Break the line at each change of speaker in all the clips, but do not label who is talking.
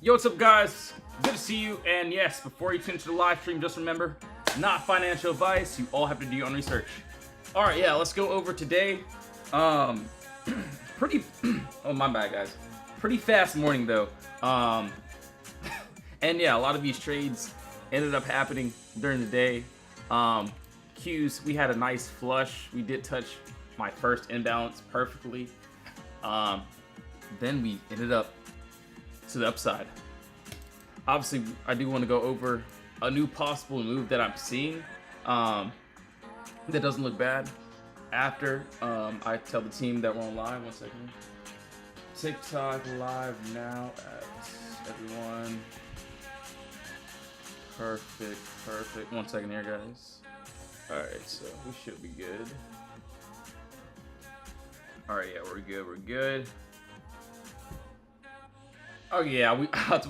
Yo, what's up, guys? Good to see you. And yes, before you tune into the live stream, just remember, not financial advice. You all have to do your own research. All right, yeah, let's go over today. Pretty. Oh, my bad, guys. Pretty fast morning though. And yeah, a lot of these trades ended up happening during the day. Qs, we had a nice flush. We did touch my first imbalance perfectly. Then we ended up to the upside. Obviously, I do want to go over a new possible move that I'm seeing that doesn't look bad. After I tell the team that we're on live. 1 second. TikTok live now at everyone. Perfect. 1 second here, guys. Alright, so we should be good. Alright, yeah, we're good. Oh yeah, we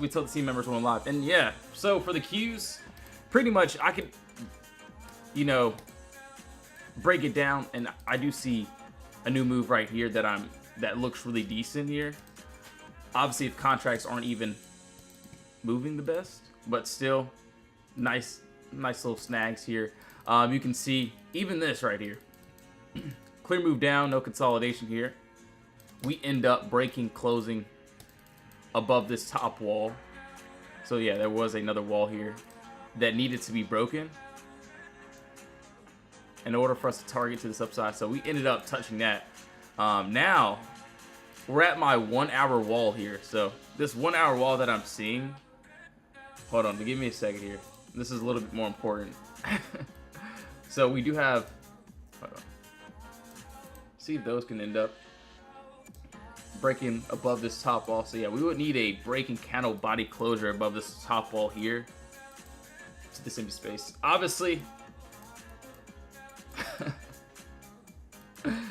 tell the team members we're on live. And yeah, so for the Qs, pretty much I could, break it down, and I do see a new move right here that looks really decent here. Obviously, if contracts aren't even moving the best, but still nice little snags here. You can see even this right here. Clear move down, no consolidation here. We end up closing above this top wall. So yeah, there was another wall here that needed to be broken in order for us to target to this upside. So we ended up touching that. Now we're at my 1 hour wall here. So this 1 hour wall that I'm seeing, hold on, give me a second here. This is a little bit more important. So we do have, hold on. See if those can end up breaking above this top wall. So yeah, we would need a breaking candle body closure above this top wall here to this empty space. Obviously,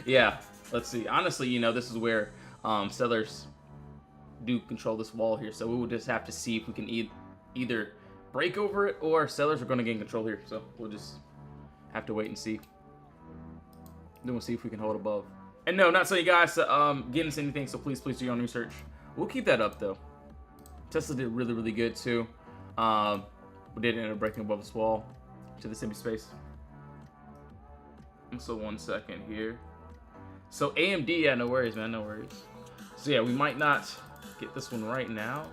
yeah, let's see. Honestly, this is where sellers do control this wall here. So we would just have to see if we can either break over it or sellers are going to gain control here. So we'll just have to wait and see. Then we'll see if we can hold above. And no, not saying you guys to get into anything, so please do your own research. We'll keep that up though. Tesla did really good too. We did end up breaking above this wall to this empty space. So 1 second here. So AMD, yeah, no worries, man, no worries. So yeah, we might not get this one right now.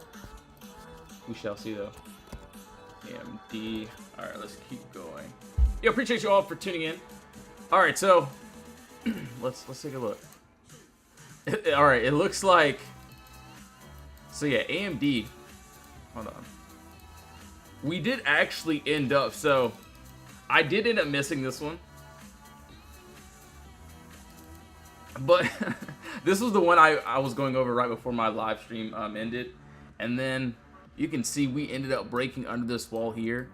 We shall see though. AMD. All right, let's keep going. Yo, appreciate you all for tuning in. All right, so let's take a look. All right, it looks like. So yeah, AMD. Hold on. We did actually end up. So I did end up missing this one, but this was the one I was going over right before my live stream ended, and then you can see we ended up breaking under this wall here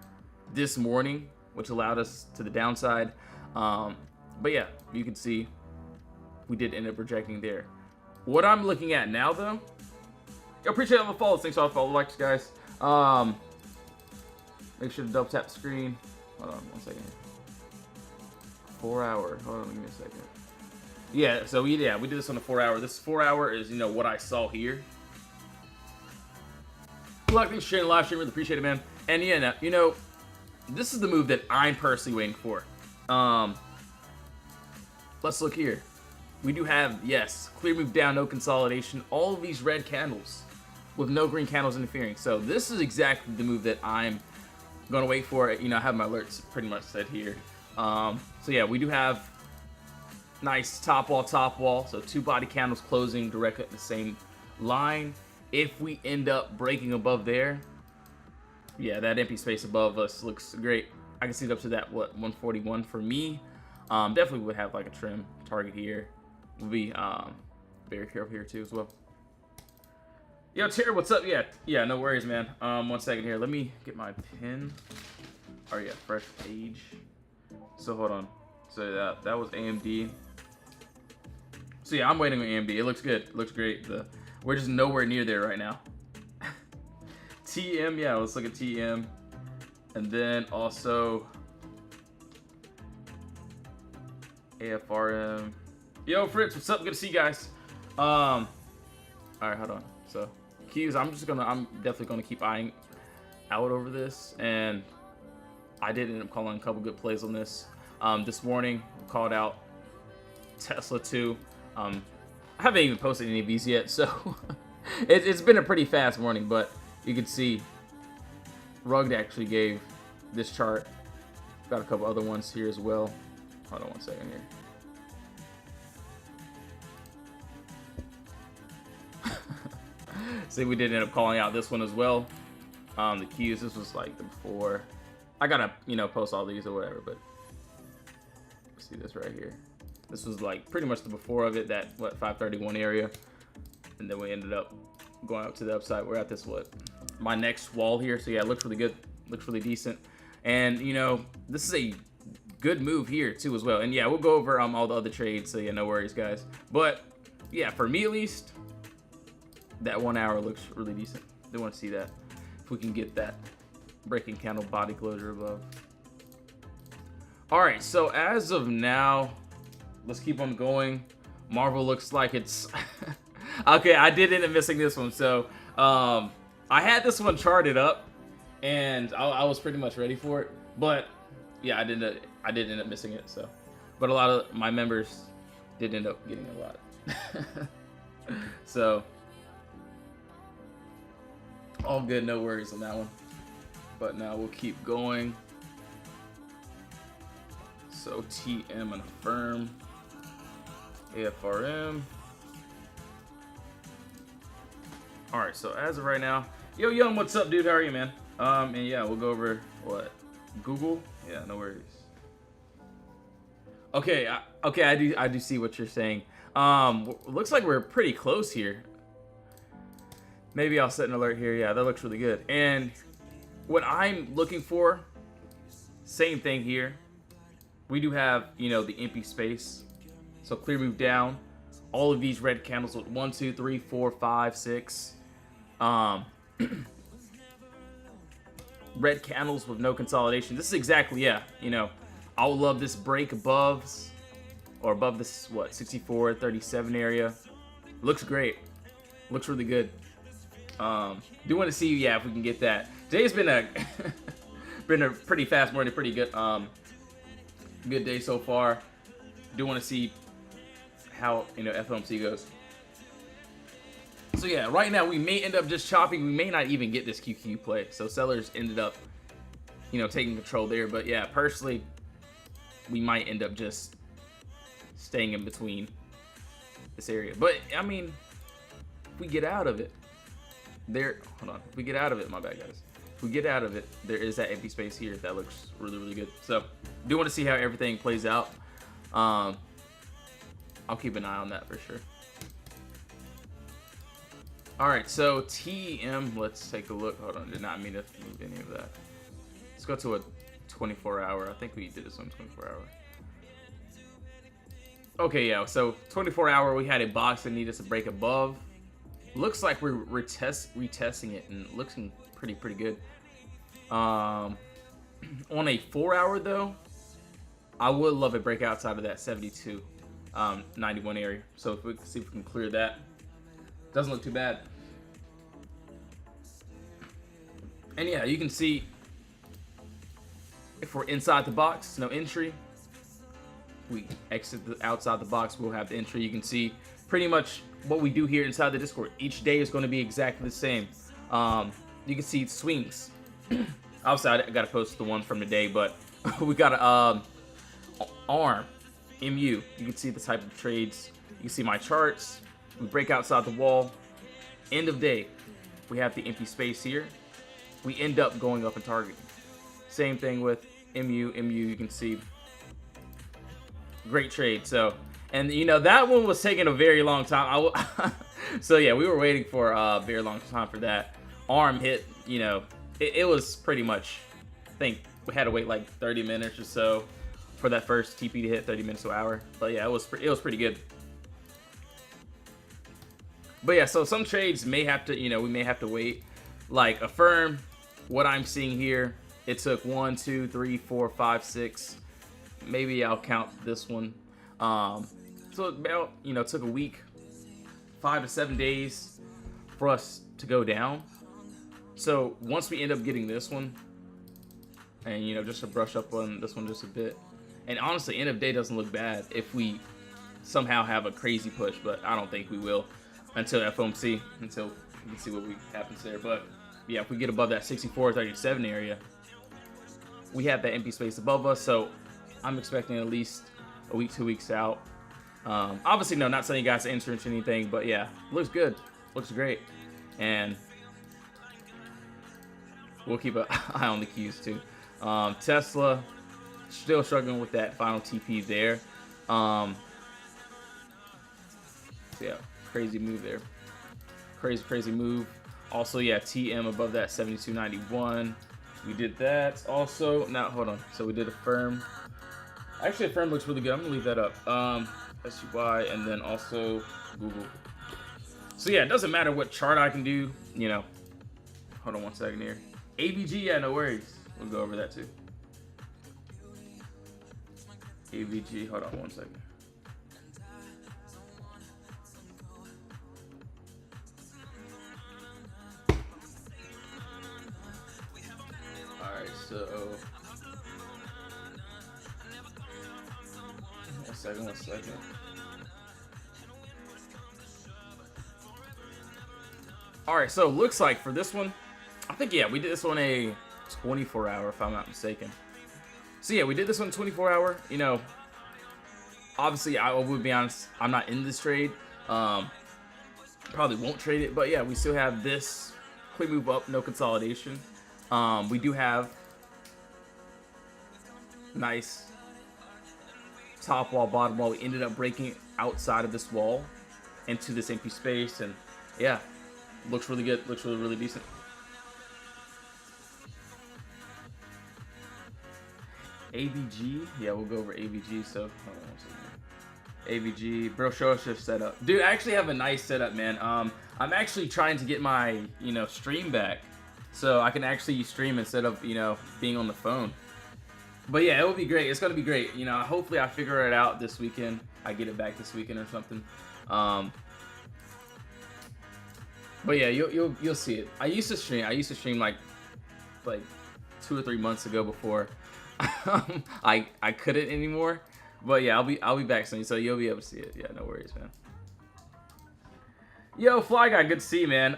this morning, which allowed us to the downside. But yeah, you can see we did end up rejecting there. What I'm looking at now, though, I appreciate all the follows. Thanks for all the follow likes, guys. Make sure to double tap the screen. Hold on 1 second. 4 hour. Hold on, give me a second. Yeah, so we did this on the 4 hour. This 4 hour is what I saw here. Thanks for sharing the live stream. Really appreciate it, man. And yeah, now, this is the move that I'm personally waiting for. Let's look here. We do have, yes, clear move down, no consolidation. All of these red candles with no green candles interfering. So this is exactly the move that I'm going to wait for. I have my alerts pretty much set here. So yeah, we do have nice top wall. So 2 body candles closing directly at the same line. If we end up breaking above there, yeah, that empty space above us looks great. I can see it up to that, 141 for me. Definitely would have like a trim target here. We'll be very careful here too as well. Yo, Terry, what's up? Yeah, no worries, man. 1 second here. Let me get my pin. Oh yeah, fresh page. So hold on. So that was AMD. So yeah, I'm waiting on AMD. It looks good. It looks great. We're just nowhere near there right now. TM, yeah, let's look at TM. And then also AFRM. Yo, Fritz, what's up? Good to see you guys. All right, hold on. So Qs, I'm definitely gonna keep eyeing out over this, and I did end up calling a couple good plays on this. This morning, called out Tesla 2. I haven't even posted any of these yet, so it's been a pretty fast morning, but you can see Rugged actually gave this chart. Got a couple other ones here as well. Hold on one second here. See, we did end up calling out this one as well. The Qs, this was like the before. I gotta, post all these or whatever, but see this right here. This was like pretty much the before of it, that 531 area, and then we ended up going up to the upside. We're at this my next wall here. So yeah, it looks really good, looks really decent, and this is a good move here too as well. And yeah, we'll go over all the other trades. So yeah, no worries, guys. But yeah, for me at least, that 1 hour looks really decent. They want to see that if we can get that breaking candle body closure above. All right, so as of now, let's keep on going. Marvel looks like it's okay. I did end up missing this one, so I had this one charted up, and I was pretty much ready for it. But yeah, I did end up missing it. So, but a lot of my members did end up getting a lot. So all good, no worries on that one. But now we'll keep going. So TM and Affirm, AFRM. All right, so as of right now, yo, Young, what's up, dude? How are you, man? And yeah, we'll go over what Google. Yeah, no worries. Okay, I do see what you're saying. Looks like we're pretty close here. Maybe I'll set an alert here. Yeah, that looks really good. And what I'm looking for, same thing here. We do have, the empty space. So clear move down. All of these red candles with 1, 2, 3, 4, 5, 6. Red candles with no consolidation. This is exactly, yeah, I would love this break above this, 64, 37 area. Looks great. Looks really good. Do want to see, yeah, if we can get that. Today's been a pretty fast morning, pretty good good day so far. Do want to see how FOMC goes. So yeah, right now we may end up just chopping. We may not even get this QQ play. So sellers ended up taking control there. But yeah, personally, we might end up just staying in between this area. But I mean, if we get out of it, if we get out of it, my bad, guys. If we get out of it, there is that empty space here that looks really, really good. So do want to see how everything plays out. I'll keep an eye on that for sure. All right, so TM, let's take a look. Hold on, did not mean to move any of that. Let's go to a 24-hour. I think we did this on 24-hour. Okay, yeah, so 24-hour, we had a box that needed us to break above. Looks like we're retesting it, and it looks pretty good. On a 4-hour though, I would love a break outside of that 72, 91 area. So if we can see if we can clear that, doesn't look too bad. And yeah, you can see if we're inside the box, no entry. We exit outside the box, we'll have the entry. You can see pretty much what we do here inside the Discord. Each day is going to be exactly the same. You can see swings. Obviously, I got to post the one from today, but we got a ARM, MU. You can see the type of trades. You can see my charts. We break outside the wall. End of day, we have the empty space here. We end up going up and targeting. Same thing with MU. You can see great trade. So, and that one was taking a very long time. So yeah, we were waiting for a very long time for that. ARM hit, it was pretty much, I think we had to wait like 30 minutes or so for that first TP to hit, 30 minutes to an hour. But yeah, it was pretty good. But yeah, so some trades may have to, we may have to wait. Like Affirm, what I'm seeing here, it took 1, 2, 3, 4, 5, 6. Maybe I'll count this one. So about, took a week, 5 to 7 days for us to go down. So once we end up getting this one, and you know, just to brush up on this one just a bit, and honestly, end of day doesn't look bad if we somehow have a crazy push, but I don't think we will until FOMC, until we can see what happens there. But yeah, if we get above that 64.37 area, we have that empty space above us, so I'm expecting at least a week, 2 weeks out. Obviously, no, not telling you guys to enter into anything, but yeah, looks good, looks great, and we'll keep an eye on the Qs too. Tesla still struggling with that final TP there. So yeah, crazy move there. Crazy move. Also, yeah, TM above that 72.91. We did that. Also, now hold on. So we did a firm. Actually, a firm looks really good. I'm gonna leave that up. SUY and then also Google. So yeah, it doesn't matter what chart I can do. You know, hold on one second here. AVG, yeah, no worries. We'll go over that too. AVG, hold on one second. Alright, so one second. Alright, so looks like for this one, I think, yeah, we did this one a 24-hour, if I'm not mistaken. So yeah, we did this one 24-hour. You know, obviously, I would be honest, I'm not in this trade. Probably won't trade it, but yeah, we still have this quick move up, no consolidation. We do have nice top wall, bottom wall. We ended up breaking outside of this wall into this empty space, and yeah, looks really good. Looks really decent. AVG, yeah, we'll go over AVG. So hold on one second. AVG, bro, show us your setup, dude. I actually have a nice setup, man. I'm actually trying to get my stream back, so I can actually stream instead of being on the phone. But yeah, it will be great. It's gonna be great. Hopefully I figure it out this weekend. I get it back this weekend or something. But yeah, you'll see it. I used to stream like 2 or 3 months ago before I couldn't anymore. But yeah, I'll be back soon, so you'll be able to see it. Yeah, no worries, man. Yo, Fly Guy, good to see you, man.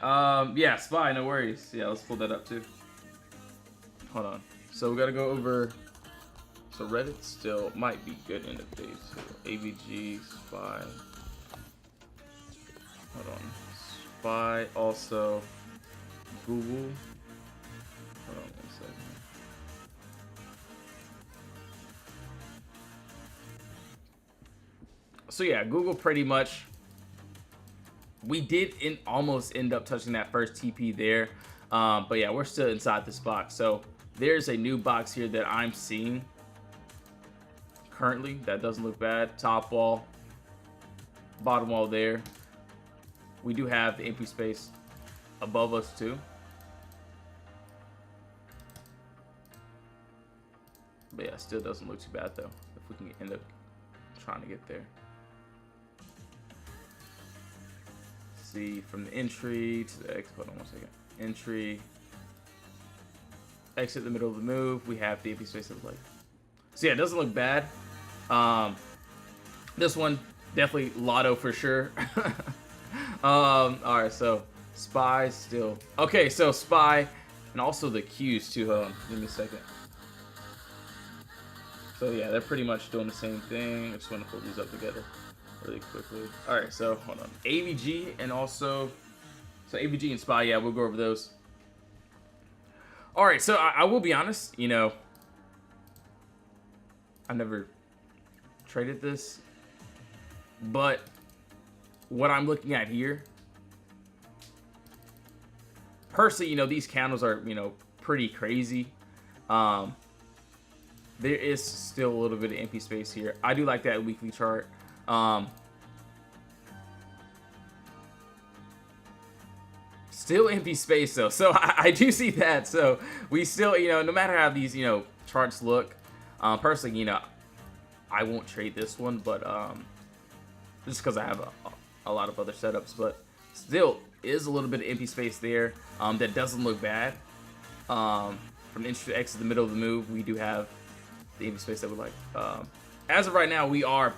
Yeah, Spy, no worries. Yeah, let's pull that up too. Hold on. So we gotta go over. So Reddit still might be good in the day. So AVG, Spy. Hold on. Spy, also Google. Hold on one second. So yeah, Google pretty much. We did almost end up touching that first TP there. But yeah, we're still inside this box. So there's a new box here that I'm seeing currently that doesn't look bad. Top wall, bottom wall there. We do have the empty space above us too. But yeah, still doesn't look too bad though, if we can end up trying to get there. See, from the entry to the exit. Hold on one second. Entry, exit the middle of the move. We have the empty space of the leg. So yeah, it doesn't look bad. This one definitely lotto for sure. All right, so Spy still okay. So Spy and also the Qs too. Hold on, give me a second. So yeah, they're pretty much doing the same thing. I just want to pull these up together really quickly. All right, so hold on. AVG and also, so AVG and Spy, yeah, we'll go over those. All right, so I will be honest, I never traded this, but what I'm looking at here, personally, these candles are, pretty crazy. There is still a little bit of empty space here. I do like that weekly chart. Still empty space though, so I do see that. So we still, no matter how these, charts look, personally, I won't trade this one, but just because I have a lot of other setups. But Still is a little bit of empty space there. That doesn't look bad. From inch to X to the middle of the move, we do have the empty space that we like. As of right now, we are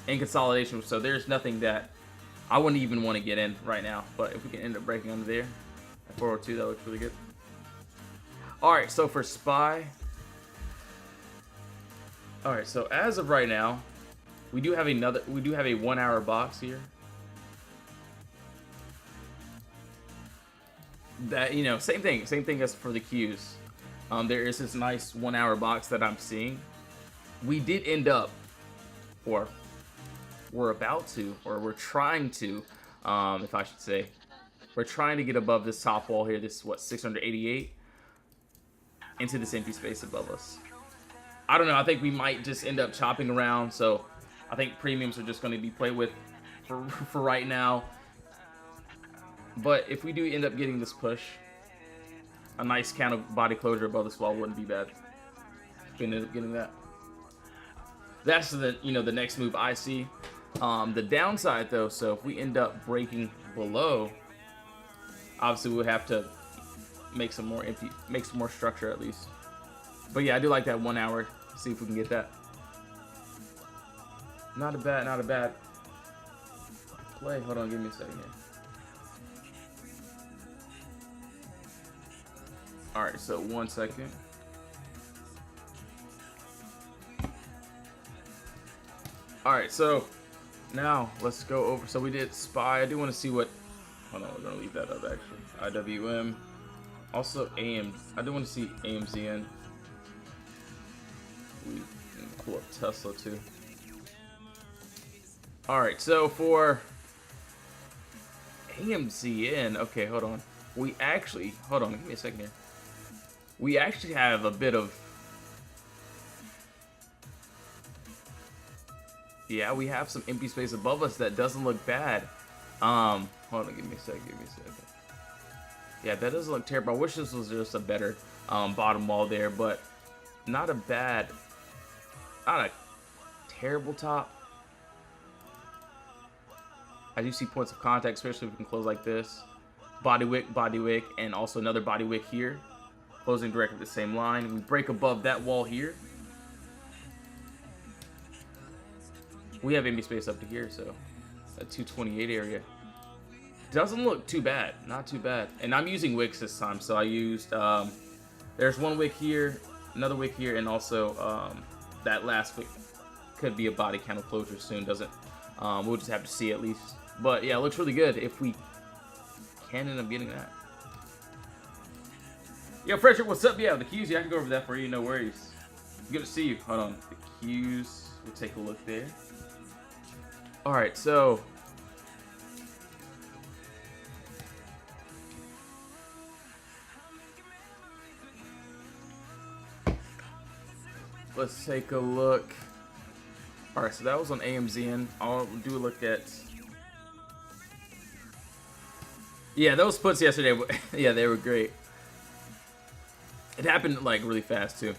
in consolidation, so there's nothing that I wouldn't even want to get in right now. But if we can end up breaking under there at 402, that looks really good. All right, so for SPY. All right, so as of right now, we do have a 1 hour box here. That, you know, same thing as for the Qs. There is this nice 1 hour box that I'm seeing. We did end up, or we're about to, or we're trying to, if I should say, we're trying to get above this top wall here. This is what, 688, into this empty space above us. I don't know. I think we might just end up chopping around. So I think premiums are just going to be played with for right now. But if we do end up getting this push, a nice kind of body closure above this wall wouldn't be bad. If we end up getting that. That's the next move I see. The downside though, so if we end up breaking below, obviously we would have to make some more structure at least. But yeah, I do like that 1 hour. See if we can get that. Not a bad play. Hold on, give me a second here. All right, so 1 second. All right, so now let's go over. So we did SPY. I do want to see what. Hold on, we're gonna leave that up actually. IWM, also AM. I do want to see AMZN. We can pull up Tesla too. All right, so for AMZN, okay, hold on. We actually, hold on, give me a second here. We actually have a bit of, yeah, we have some empty space above us that doesn't look bad. Hold on, give me a second. Yeah, that doesn't look terrible. I wish this was just a better bottom wall there, but not a terrible top. I do see points of contact, especially if we can close like this. Body wick, and also another body wick here. Closing directly the same line. We break above that wall here. We have empty space up to here, so that 228 area doesn't look too bad. Not too bad. And I'm using wicks this time, so I used there's one wick here, another wick here, and also that last wick could be a body candle closure soon. Doesn't we'll just have to see at least. But yeah, it looks really good if we can end up getting that. Yo, Frederick, what's up? Yeah, the Qs, yeah, I can go over that for you, no worries. Good to see you. Hold on, the Qs, we'll take a look there. All right, so let's take a look. All right, so that was on AMZN. I'll do a look at. Yeah, those puts yesterday, yeah, they were great. It happened like really fast too.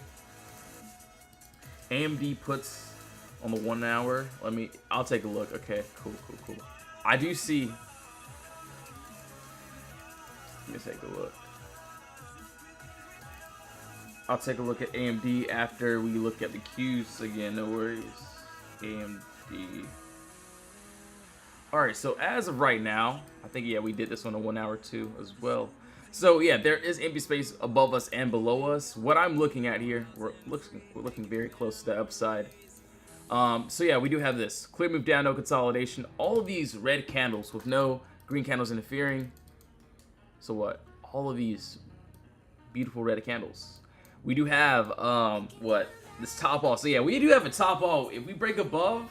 AMD puts on the 1 hour. I'll take a look. Okay, cool. I do see. Let me take a look. I'll take a look at AMD after we look at the Qs again. No worries. AMD. Alright, so as of right now, I think, yeah, we did this on a 1 hour too as well. So yeah, there is empty space above us and below us. What I'm looking at here, we're looking very close to the upside. So yeah, we do have this. Clear move down, no consolidation. All of these red candles with no green candles interfering. So what? All of these beautiful red candles. We do have, this top wall. So yeah, we do have a top wall. If we break above,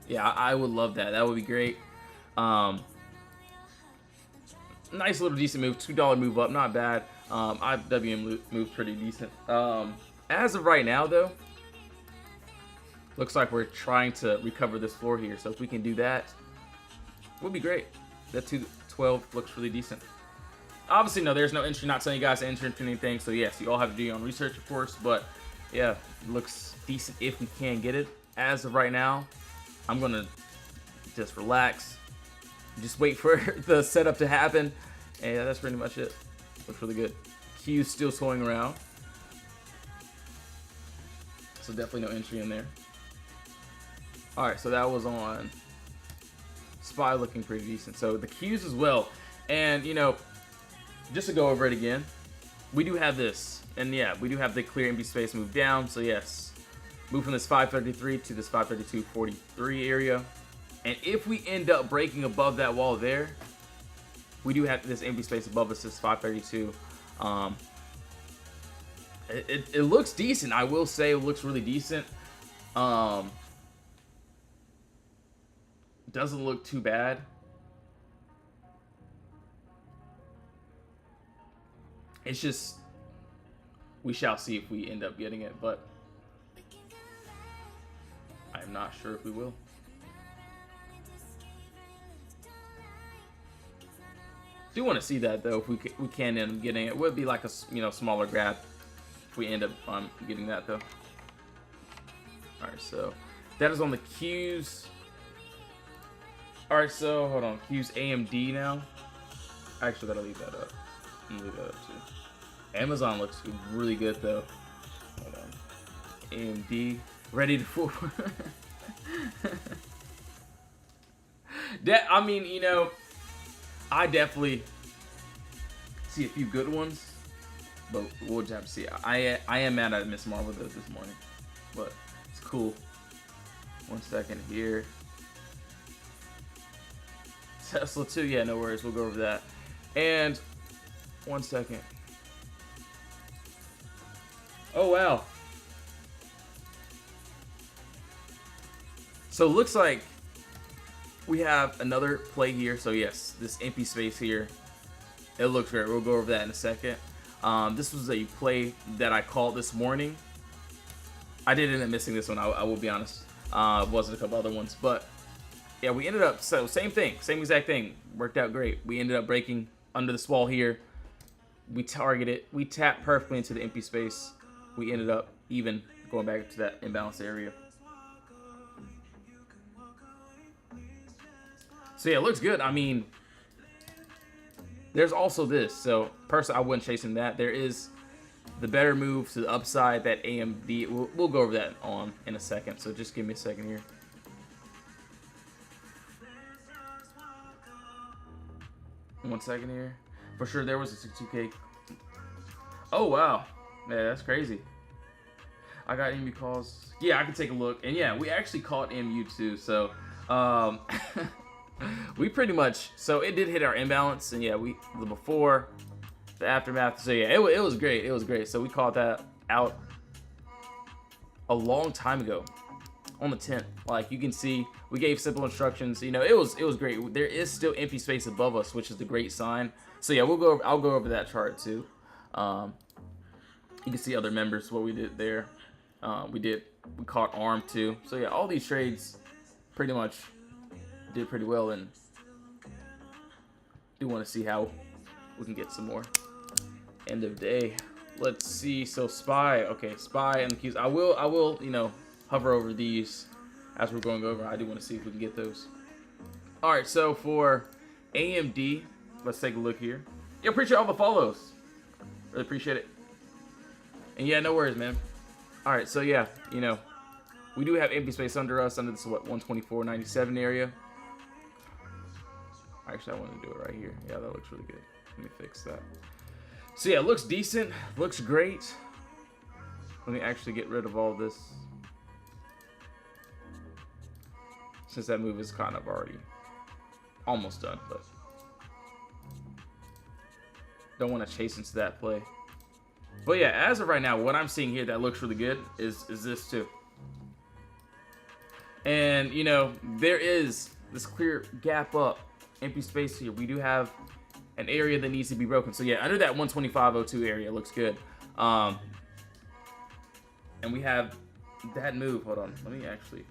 yeah, I would love that. That would be great. Nice little decent move. $2 move up. Not bad. IWM moves pretty decent. As of right now, though, looks like we're trying to recover this floor here. So if we can do that, would be great. That 212 looks really decent. Obviously, no, there's no entry. Not telling you guys to enter into anything. So yes, you all have to do your own research, of course. But yeah, looks decent if we can get it. As of right now, I'm gonna just relax, Just wait for the setup to happen. And yeah, that's pretty much it. Looks really good. Q's still swinging around. So definitely no entry in there. Alright, so that was on Spy, looking pretty decent. So the Q's as well. And, you know, just to go over it again, we do have this. And yeah, we do have the clear empty space move down. So yes, move from this 533 to this 532.43 area. And if we end up breaking above that wall there, we do have this empty space above us, this 532. It looks decent. I will say it looks really decent. Doesn't look too bad. It's just, we shall see if we end up getting it, but I'm not sure if we will. Do want to see that though. If we can end up getting it, it would be like a, you know, smaller grab if we end up getting that though. All right, so that is on the Q's. All right, so hold on, Q's AMD now. Actually, gotta leave that up. I'm gonna leave that up too. Amazon looks really good though. Hold on, AMD ready to fool. That, I mean, you know, I definitely see a few good ones, but we'll just have to see. I am mad at Miss Marvel though this morning, but it's cool. 1 second here. Tesla 2, yeah, no worries. We'll go over that. And 1 second. Oh wow. So it looks like we have another play here. So yes, this empty space here, it looks great. We'll go over that in a second. This was a play that I called this morning. I did end up missing this one, I will be honest. Wasn't a couple other ones, but yeah, we ended up, so same thing, same exact thing. Worked out great. We ended up breaking under this wall here. We targeted, we tapped perfectly into the empty space. We ended up even going back to that imbalance area. So yeah, it looks good. I mean, there's also this. So personally, I wouldn't chase in that. There is the better move to the upside that AMD. We'll go over that in a second. So just give me a second here. 1 second here. For sure, there was a 62K. Oh wow, yeah, that's crazy. I got MU calls. Yeah, I can take a look. And yeah, we actually caught MU too. So we pretty much, so it did hit our imbalance, and yeah, the before, the aftermath. So yeah, it was great. It was great. So we called that out a long time ago, on the 10th. Like you can see, we gave simple instructions. You know, it was great. There is still empty space above us, which is the great sign. So yeah, I'll go over that chart too. You can see other members, what we did there. We caught ARM too. So yeah, all these trades pretty much did pretty well, and do want to see how we can get some more. End of day. Let's see. So Spy, okay, Spy and the Qs. I will, you know, hover over these as we're going over. I do want to see if we can get those. All right, so for AMD, let's take a look here. Yeah, appreciate all the follows. Really appreciate it. And yeah, no worries, man. All right, so yeah, you know, we do have empty space under us, under this, what, 124.97 area. Actually, I want to do it right here. Yeah, that looks really good. Let me fix that. So yeah, it looks decent. Looks great. Let me actually get rid of all this, since that move is kind of already almost done, but don't want to chase into that play. But yeah, as of right now, what I'm seeing here that looks really good is this too. And you know, there is this clear gap up, empty space here. We do have an area that needs to be broken. So yeah, under that 125.02 area looks good. And we have that move. Hold on, let me actually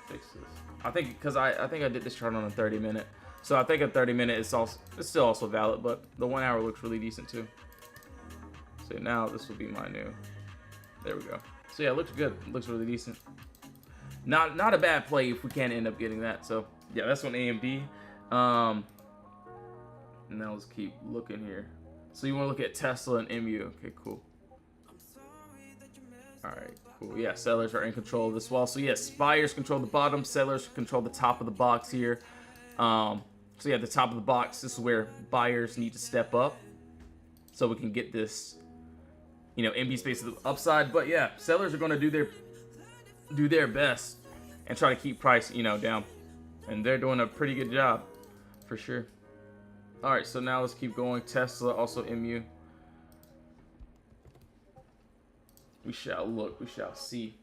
fix this. I think because I think I did this chart on a 30-minute. So I think a 30-minute is still also valid, but the 1 hour looks really decent too. So now this will be my new. There we go. So yeah, it looks good. It looks really decent. Not a bad play if we can end up getting that. So yeah, that's on AMD. Um, now let's keep looking here. So you want to look at Tesla and MU. Okay, cool. All right, cool. Yeah, sellers are in control of this wall. So yes, buyers control the bottom, sellers control the top of the box here. So yeah, the top of the box, this is where buyers need to step up so we can get this, empty space to the upside. But yeah, sellers are going to do their best and try to keep price, down. And they're doing a pretty good job for sure. All right, so now let's keep going. Tesla, also MU. We shall look, we shall see.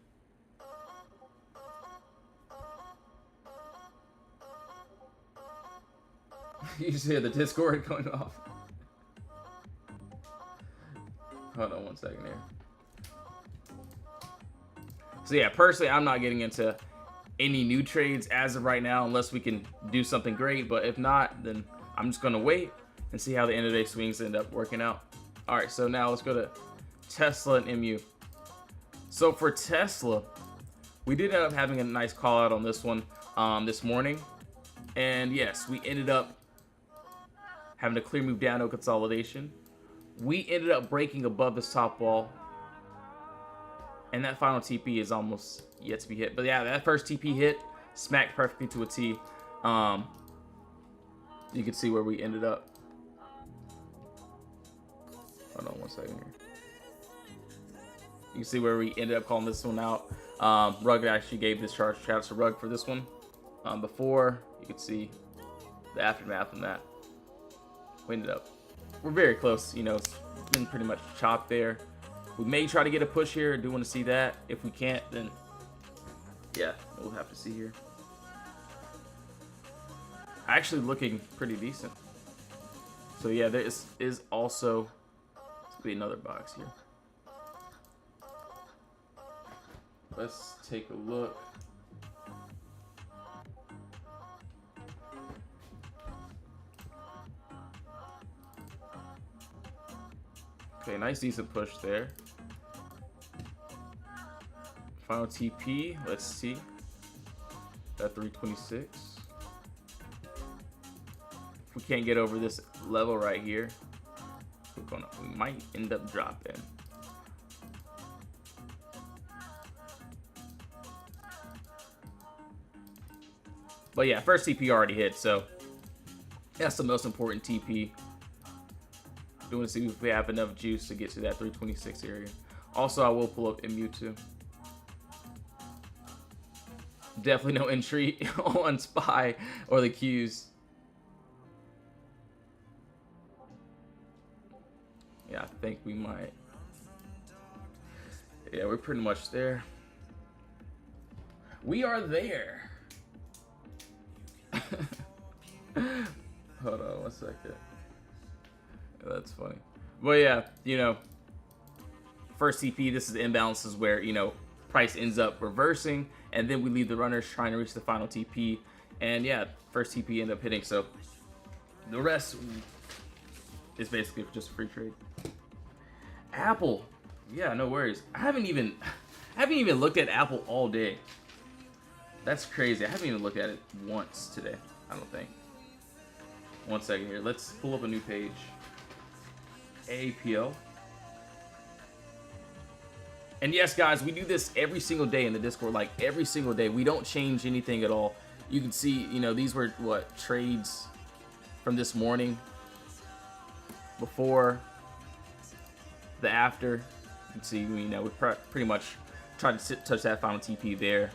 You just hear the Discord going off. Hold on one second here. So yeah, personally, I'm not getting into any new trades as of right now unless we can do something great. But if not, then I'm just going to wait and see how the end of the day swings end up working out. All right, so now let's go to Tesla and MU. So for Tesla, we did end up having a nice call out on this one this morning. And yes, we ended up having a clear move down, no consolidation. We ended up breaking above this top wall. And that final TP is almost yet to be hit. But yeah, that first TP hit smacked perfectly to a T. You can see where we ended up. Hold on one second here. You can see where we ended up calling this one out. Rug actually gave this charge. Shout out to Rug for this one. Before, you could see the aftermath from that. We ended up, we're very close. It's been pretty much chopped there. We may try to get a push here. Do want to see that. If we can't, then yeah, we'll have to see here. Actually looking pretty decent. So yeah, there is also, let's be another box here. Let's take a look. Okay, nice decent push there. Final TP, let's see. That 326. If we can't get over this level right here, we might end up dropping. But yeah, first TP already hit, so that's the most important TP. Do want to see if we have enough juice to get to that 326 area. Also, I will pull up MU too. Definitely no entry on SPY or the Qs. Yeah, I think we might. Yeah, we're pretty much there. We are there. Hold on one second. That's funny. But yeah, first TP, this is imbalances where, price ends up reversing, and then we leave the runners trying to reach the final TP. And yeah, first TP ended up hitting, so the rest is basically just a free trade. Apple, yeah, no worries. I haven't even looked at Apple all day. That's crazy. I haven't even looked at it once today, I don't think. One second here. Let's pull up a new page. APO. And yes, guys, we do this every single day in the Discord, like every single day. We don't change anything at all. You can see, these were what trades from this morning, before, the after. You can see, we pretty much tried to touch that final TP there.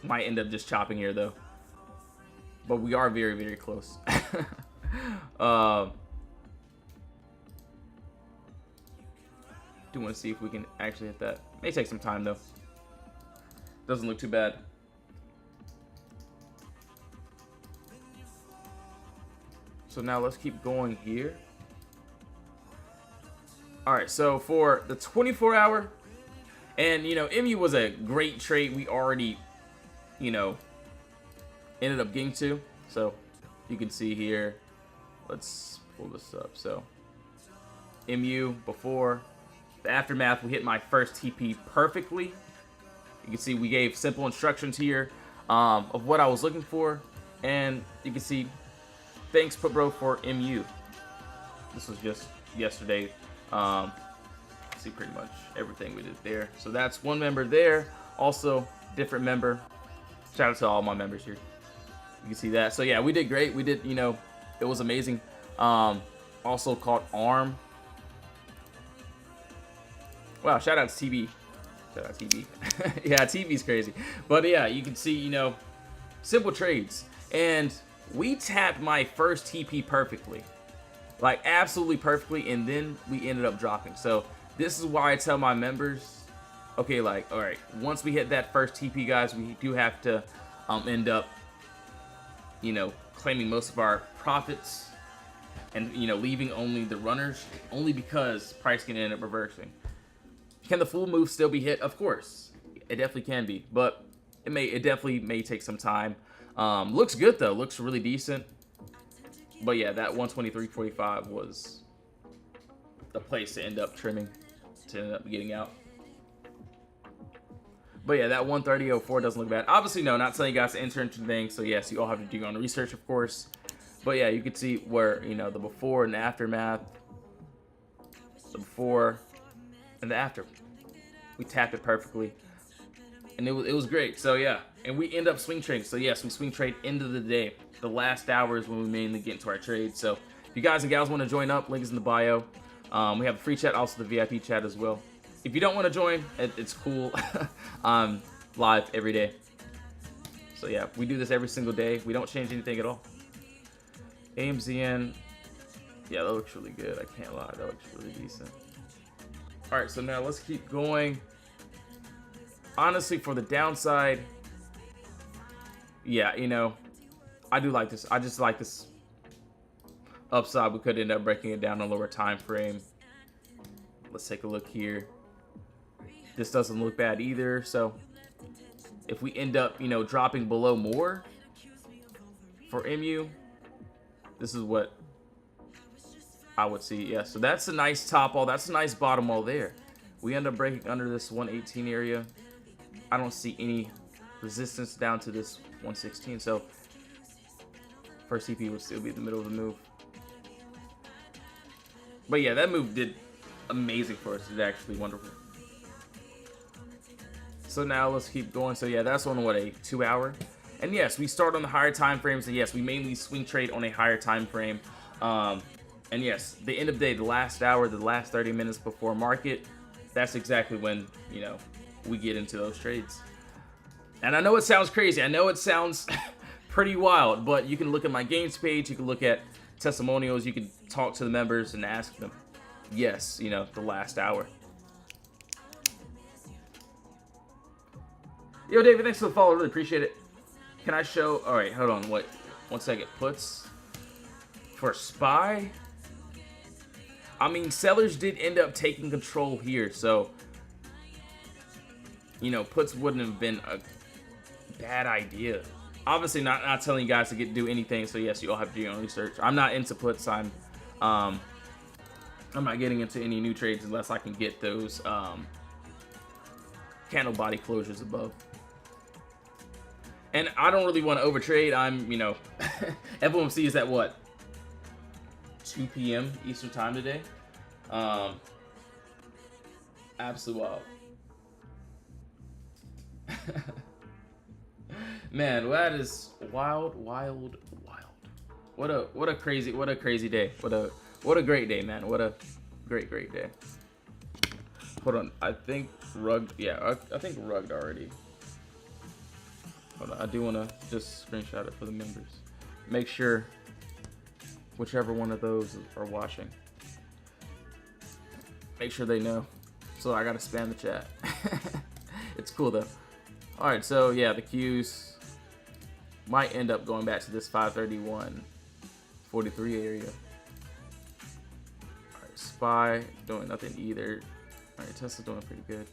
Might end up just chopping here though, but we are very, very close. Do want to see if we can actually hit that. May take some time though. Doesn't look too bad. So now let's keep going here. All right, so for the 24-hour, and MU was a great trade. We already, ended up getting to. So you can see here. Let's pull this up. So MU before, the aftermath, we hit my first TP perfectly. You can see we gave simple instructions here of what I was looking for, and you can see thanks Putbro for MU. This was just yesterday. See pretty much everything we did there. So that's one member there. Also, different member. Shout out to all my members here. You can see that. So yeah, we did great. We did, you know, it was amazing. Also called ARM. Wow, shout out to TB. Shout out TB. Yeah, TB's crazy. But yeah, you can see, you know, simple trades. And we tapped my first TP perfectly. Like, absolutely perfectly. And then we ended up dropping. So this is why I tell my members, okay, like, all right, once we hit that first TP, guys, we do have to end up, you know, claiming most of our profits and, you know, leaving only the runners, only because price can end up reversing. Can the full move still be hit? Of course, it definitely can be, but it definitely may take some time. Looks good though, looks really decent. But yeah, that 123.45 was the place to end up trimming, to end up getting out. But yeah, that 130.04 doesn't look bad. Obviously, no, not telling you guys to enter into things. So yes, you all have to do your own research, of course. But yeah, you can see where, you know, the before and the aftermath, the before and the after. We tapped it perfectly, and it was great. So yeah, and we end up swing trading. So yes, we swing trade end of the day. The last hour is when we mainly get into our trades. So if you guys and gals want to join up, link is in the bio. We have a free chat, also the VIP chat as well. If you don't want to join, it's cool. I'm live every day. So yeah, we do this every single day. We don't change anything at all. AMZN, yeah, that looks really good. I can't lie, that looks really decent. All right, so now let's keep going. Honestly, for the downside, yeah, you know, I do like this. I just like this upside. We could end up breaking it down on a lower time frame. Let's take a look here. This doesn't look bad either. So if we end up, you know, dropping below more for MU, this is what I would see. Yeah, so that's a nice top wall. That's a nice bottom wall there. We end up breaking under this 118 area. I don't see any resistance down to this 116. So first CP would still be in the middle of the move. But yeah, that move did amazing for us. It's actually wonderful. So now let's keep going. So yeah, that's on what, a 2 hour. And yes, we start on the higher time frames. And yes, we mainly swing trade on a higher time frame. And yes, the end of the day, the last hour, the last 30 minutes before market, that's exactly when, you know, we get into those trades. And I know it sounds crazy. I know it sounds pretty wild, but you can look at my games page. You can look at testimonials. You can talk to the members and ask them. Yes, you know, the last hour. Yo, David, thanks for the follow. Really appreciate it. Can I show? All right, hold on. Wait, 1 second. Puts for SPY. I mean, sellers did end up taking control here, so, you know, puts wouldn't have been a bad idea. Obviously, not telling you guys to do anything. So yes, you all have to do your own research. I'm not into puts. I'm not getting into any new trades unless I can get those candle body closures above. And I don't really want to overtrade. I'm, you know, FOMC is at what, 2 p.m. Eastern time today. Absolutely wild. Man, that is wild. What a crazy day. What a great day, man. What a great day. Hold on, I think rugged. Yeah, I think rugged already. Hold on, I do want to just screenshot it for the members. Make sure whichever one of those are watching. Make sure they know. So I gotta spam the chat. It's cool though. All right, so yeah, the Qs might end up going back to this 531.43 area. All right, SPY doing nothing either. All right, Tesla doing pretty good.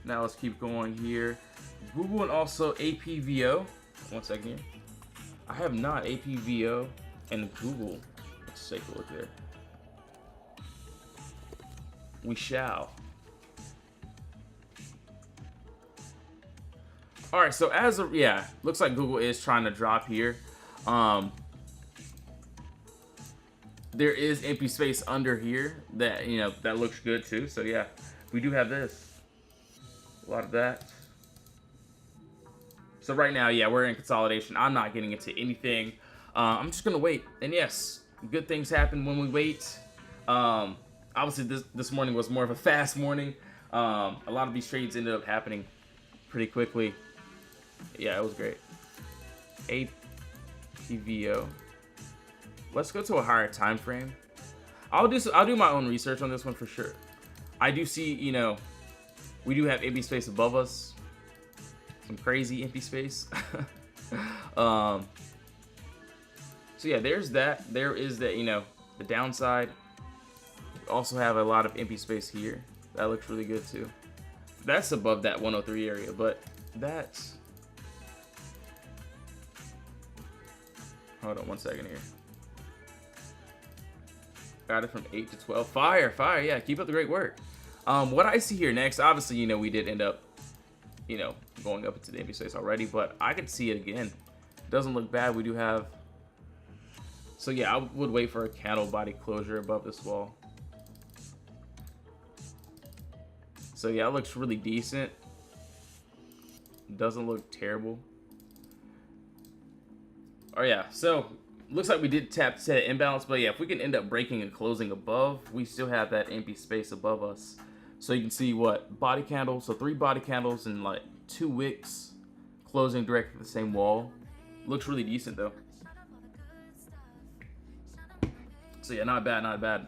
Now let's keep going here. Google and also APVO. 1 second here. I have not APVO and Google. Let's take a look there. we shall. All right, so as of, yeah, looks like Google is trying to drop here. There is empty space under here that, you know, that looks good too. So yeah, we do have this. A lot of that. So right now, yeah, we're in consolidation. I'm not getting into anything. I'm just gonna wait. And yes, good things happen when we wait. Obviously, this morning was more of a fast morning. A lot of these trades ended up happening pretty quickly. Yeah, it was great. APVO. Let's go to a higher time frame. I'll do my own research on this one for sure. I do see, you know, we do have empty space above us. Some crazy empty space. So yeah, there's that. There is that, you know, the downside. We also have a lot of empty space here. That looks really good too. That's above that 103 area, but that's... Hold on 1 second here. Got it from 8 to 12. Fire, fire, yeah, keep up the great work. What I see here next, obviously, you know, we did end up, you know, going up into the empty space already, but I could see it again. Doesn't look bad. We do have... So yeah, I would wait for a candle body closure above this wall. So yeah, it looks really decent. Doesn't look terrible. Oh yeah, so looks like we did tap to set imbalance, but yeah, if we can end up breaking and closing above, we still have that empty space above us. So you can see what body candles, so 3 body candles and like 2 wicks closing directly to the same wall. Looks really decent though. So yeah, not bad, not bad.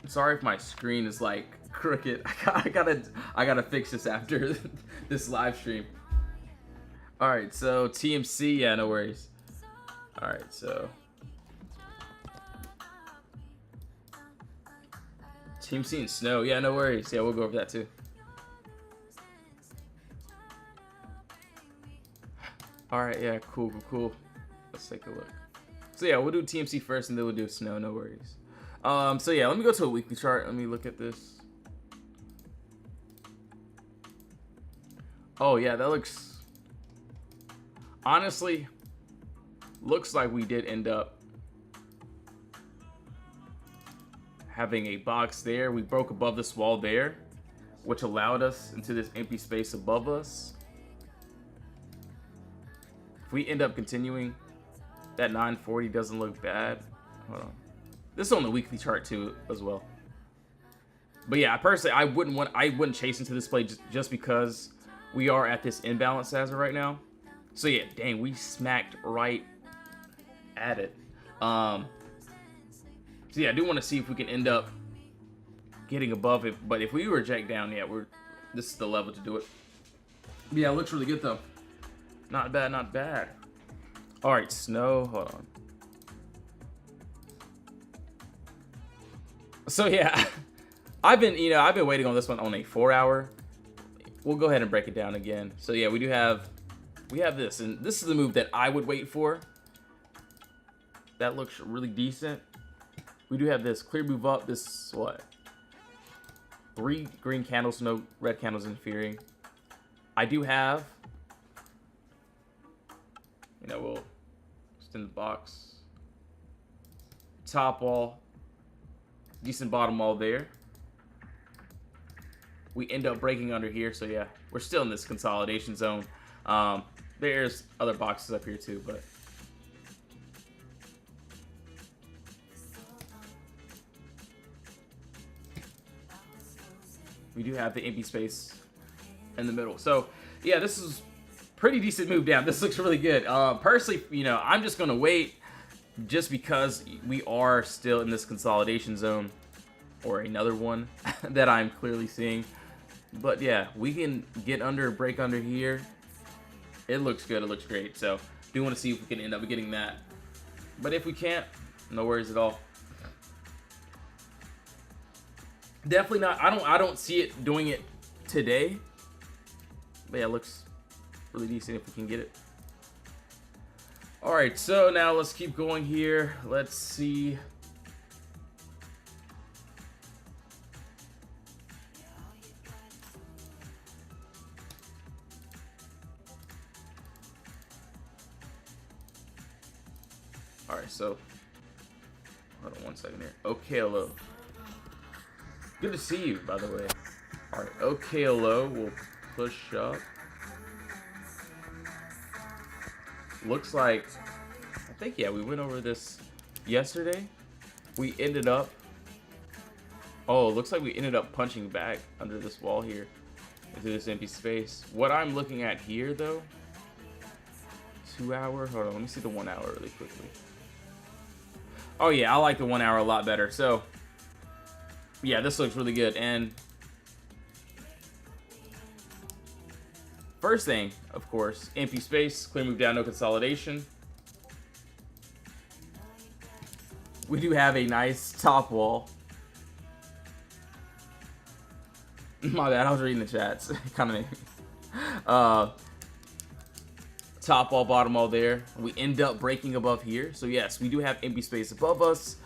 Sorry if my screen is like crooked. I gotta fix this after this live stream. All right, so TMC, yeah, no worries. All right, so TMC and snow, yeah, no worries. Yeah, we'll go over that too. All right, yeah, cool. Let's take a look. So yeah, we'll do TMC first, and then we'll do snow. No worries. So yeah, let me go to a weekly chart. Let me look at this. Oh yeah, that looks, honestly, looks like we did end up having a box there. We broke above this wall there, which allowed us into this empty space above us. If we end up continuing, that 940 doesn't look bad. Hold on. This is on the weekly chart too, as well. But yeah, personally, I wouldn't chase into this play just because we are at this imbalance as of right now. So yeah, dang, we smacked right at it. So yeah, I do want to see if we can end up getting above it. But if we reject down, yeah, this is the level to do it. Yeah, it looks really good though. Not bad, not bad. All right, snow. Hold on. So yeah, I've been waiting on this one on a 4-hour. We'll go ahead and break it down again. So yeah, we have this, and this is the move that I would wait for. That looks really decent. We do have this clear move up. This what? 3 green candles, no red candles interfering. I do have, you know, we'll extend the box. Top wall. Decent bottom wall there. We end up breaking under here, so yeah, we're still in this consolidation zone. There's other boxes up here too, but we do have the empty space in the middle. So yeah, this is pretty decent move down. This looks really good. Personally, you know, I'm just gonna wait just because we are still in this consolidation zone, or another one that I'm clearly seeing. But yeah, we can get under, break under here. It looks good, it looks great. So do want to see if we can end up getting that. But if we can't, no worries at all. Definitely not, I don't see it doing it today. But yeah, it looks really decent if we can get it. All right, so now let's keep going here. Let's see. All right, so hold on 1 second here. Okay, hello. Good to see you, by the way. All right, okay, hello. We'll push up. Looks like, I think, yeah, we went over this yesterday. We ended up, oh, it looks like we ended up punching back under this wall here into this empty space. What I'm looking at here, though, 2 hour, hold on, let me see the 1 hour really quickly. Oh yeah, I like the 1 hour a lot better. So yeah, this looks really good. And first thing, of course, empty space, clear move down, no consolidation. We do have a nice top wall. My bad, I was reading the chats. Kind of made me. Top wall, bottom wall there. We end up breaking above here. So yes, we do have empty space above us.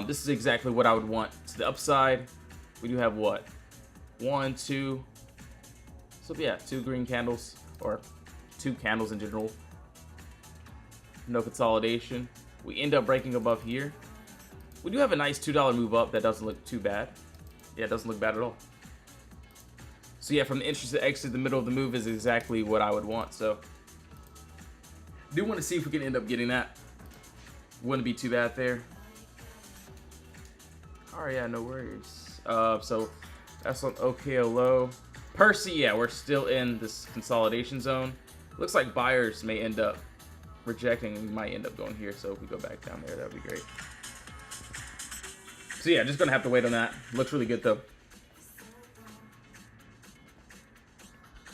This is exactly what I would want to the upside. We do have what? 1, 2. So yeah, 2 green candles, or 2 candles in general. No consolidation. We end up breaking above here. We do have a nice $2 move up that doesn't look too bad. Yeah, it doesn't look bad at all. So yeah, from the entrance to exit, the middle of the move is exactly what I would want. So do want to see if we can end up getting that. Wouldn't be too bad there. Alright, yeah, no worries. So that's on OKO low. Percy, yeah, we're still in this consolidation zone. Looks like buyers may end up rejecting, and we might end up going here. So if we go back down there, that would be great. So yeah, just gonna have to wait on that. Looks really good though.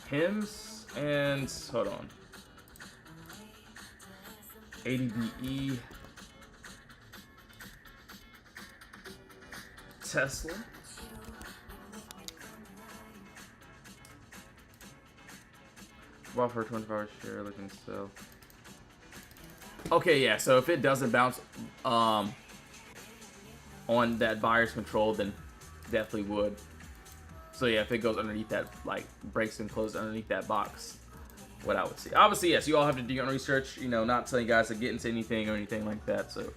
Hymns and hold on. ADBE. Tesla. Offer 25 share, looking so. Okay, yeah, so if it doesn't bounce on that buyer's control, then definitely would. So yeah, if it goes underneath that, like breaks and closes underneath that box, what I would see. Obviously, yes, you all have to do your own research, you know, not telling you guys to get into anything or anything like that. So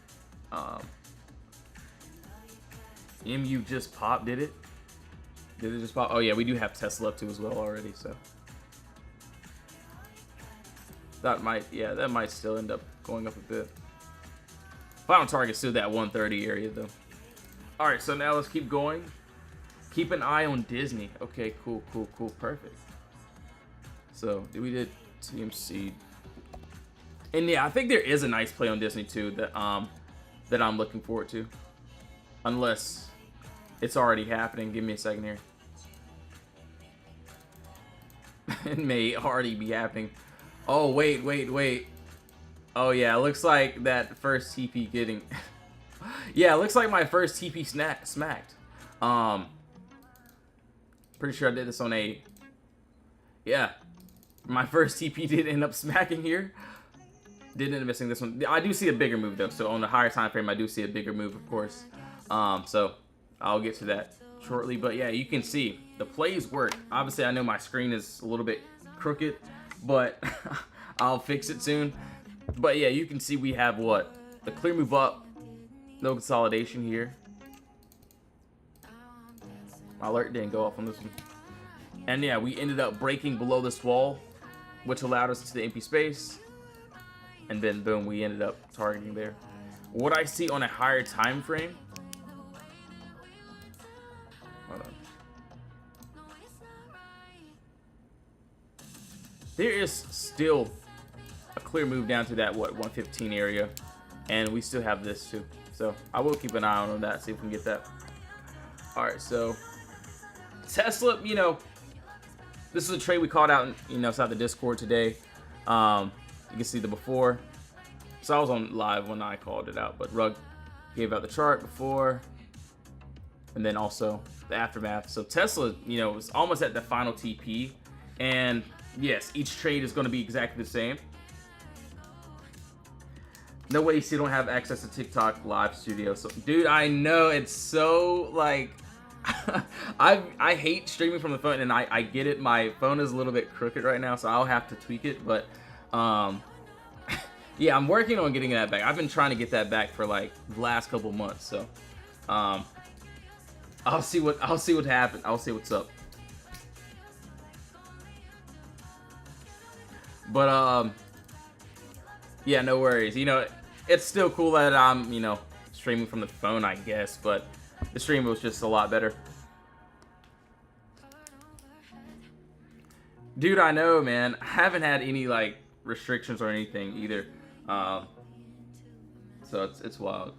MU just popped, did it? Did it just pop? Oh yeah, we do have Tesla up too as well already, so that might, yeah, that might still end up going up a bit. Final target's still that 130 area though. All right, so now let's keep going. Keep an eye on Disney. Okay, cool, cool, cool, perfect. So we did TMC, and yeah, I think there is a nice play on Disney too that that I'm looking forward to, unless it's already happening. Give me a second here. It may already be happening. Oh wait, wait, wait. Oh yeah, it looks like that first TP getting. Yeah, it looks like my first TP smacked. Pretty sure I did this on a. Yeah, my first TP did end up smacking here. Did end up missing this one. I do see a bigger move though, so on the higher time frame, I do see a bigger move, of course. So I'll get to that shortly. But yeah, you can see the plays work. Obviously, I know my screen is a little bit crooked, but I'll fix it soon. But yeah, you can see we have what? The clear move up, no consolidation here. My alert didn't go off on this one. And yeah, we ended up breaking below this wall, which allowed us to the empty space. And then boom, we ended up targeting there. What I see on a higher time frame. Hold on. There is still a clear move down to that, what, 115 area. And we still have this too. So I will keep an eye on that, see if we can get that. Alright, so Tesla, you know, this is a trade we called out, you know, inside the Discord today. You can see the before. So I was on live when I called it out, but Rug gave out the chart before, and then also the aftermath. So Tesla, you know, was almost at the final TP, and yes, each trade is going to be exactly the same. No way, you still don't have access to TikTok Live Studio. So, dude, I know it's so like. I hate streaming from the phone, and I get it. My phone is a little bit crooked right now, so I'll have to tweak it. But Yeah, I'm working on getting that back. I've been trying to get that back for like the last couple months, so I'll see what happens. I'll see what's up. But yeah, no worries. You know, it's still cool that I'm, you know, streaming from the phone, I guess, but the stream was just a lot better. Dude, I know, man. I haven't had any like restrictions or anything either. So it's wild.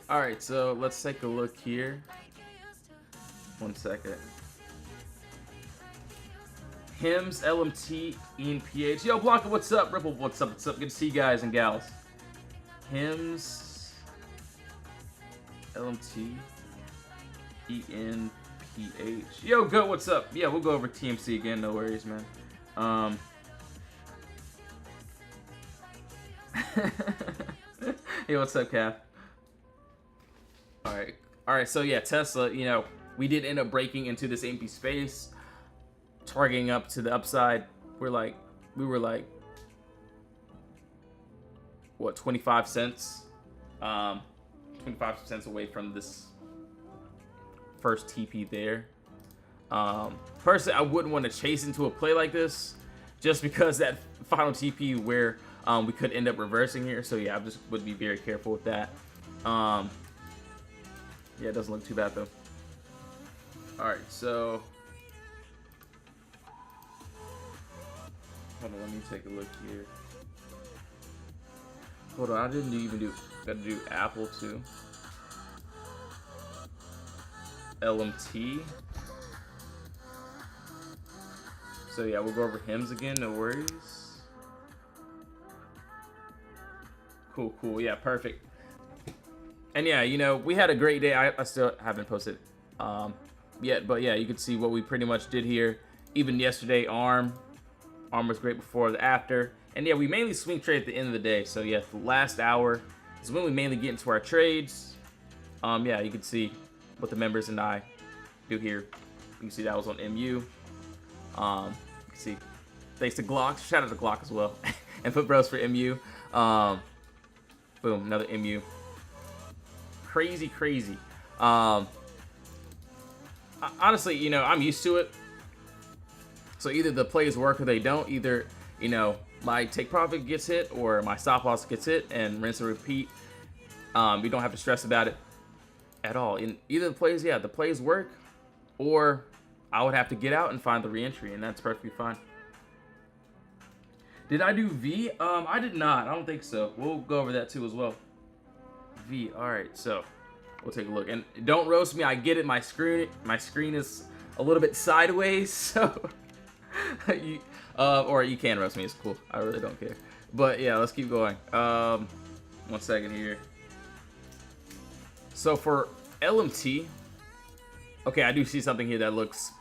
All right, so let's take a look here. 1 second. Hims, LMT, Ian PH. Yo, Blanca, what's up? Ripple, what's up? What's up? Good to see you guys and gals. Hims, LMT, Ian PH. Yo, Go, what's up? Yeah, we'll go over TMC again. No worries, man. Hey, what's up, Cap? All right. So yeah, Tesla. You know, we did end up breaking into this empty space, targeting up to the upside. We were like, what, 25 cents? 25 cents away from this first TP there. Personally, I wouldn't want to chase into a play like this, just because that final TP where we could end up reversing here. So yeah, I just would be very careful with that. Yeah, it doesn't look too bad though. All right, so hold on, let me take a look here. Hold on, I didn't even do. Got to do Apple too. LMT. So yeah, we'll go over Hims again. No worries. Cool. Yeah, perfect. And yeah, you know, we had a great day. I still haven't posted yet, but yeah, you can see what we pretty much did here. Even yesterday, ARM was great before the after. And yeah, we mainly swing trade at the end of the day. So yeah, the last hour is when we mainly get into our trades. Yeah, you can see what the members and I do here. You can see that was on MU. You can see, thanks to Glock. Shout out to Glock as well. And Foot Bros for MU. Boom, another MU. Crazy. Honestly, you know, I'm used to it. So either the plays work or they don't. Either, you know, my take profit gets hit or my stop loss gets hit, and rinse and repeat. We don't have to stress about it at all. In either the plays, yeah, the plays work, or I would have to get out and find the reentry, and that's perfectly fine. Did I do V? I did not. I don't think so. We'll go over that too as well. V. All right, so we'll take a look. And don't roast me. I get it. My screen is a little bit sideways, so or you can roast me. It's cool. I really don't care. But yeah, let's keep going. 1 second here. So for LMT, okay, I do see something here that looks.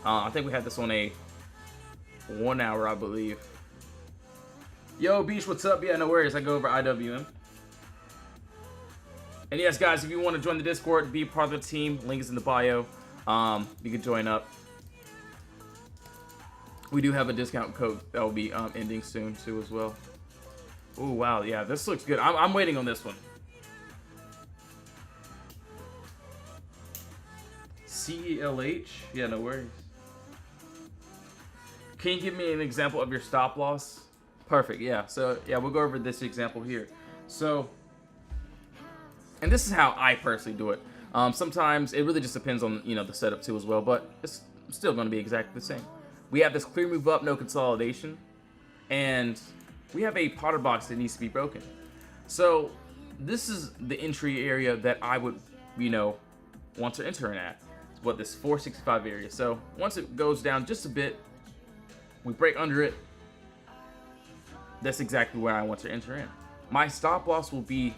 I think we had this on a 1 hour, I believe. Yo, Beach, what's up? Yeah, no worries. I go over IWM. And yes, guys, if you want to join the Discord, be part of the team, link is in the bio. You can join up. We do have a discount code that will be ending soon too as well. Oh wow, yeah, this looks good. I'm waiting on this one. CELH, yeah, no worries. Can you give me an example of your stop loss? Perfect, yeah. So yeah, we'll go over this example here. So, and this is how I personally do it. Sometimes it really just depends on, you know, the setup too as well, but it's still going to be exactly the same. We have this clear move up, no consolidation, and we have a Potter box that needs to be broken. So this is the entry area that I would, you know, want to enter in at. It's what, this 465 area. So once it goes down just a bit, we break under it. That's exactly where I want to enter in. My stop loss will be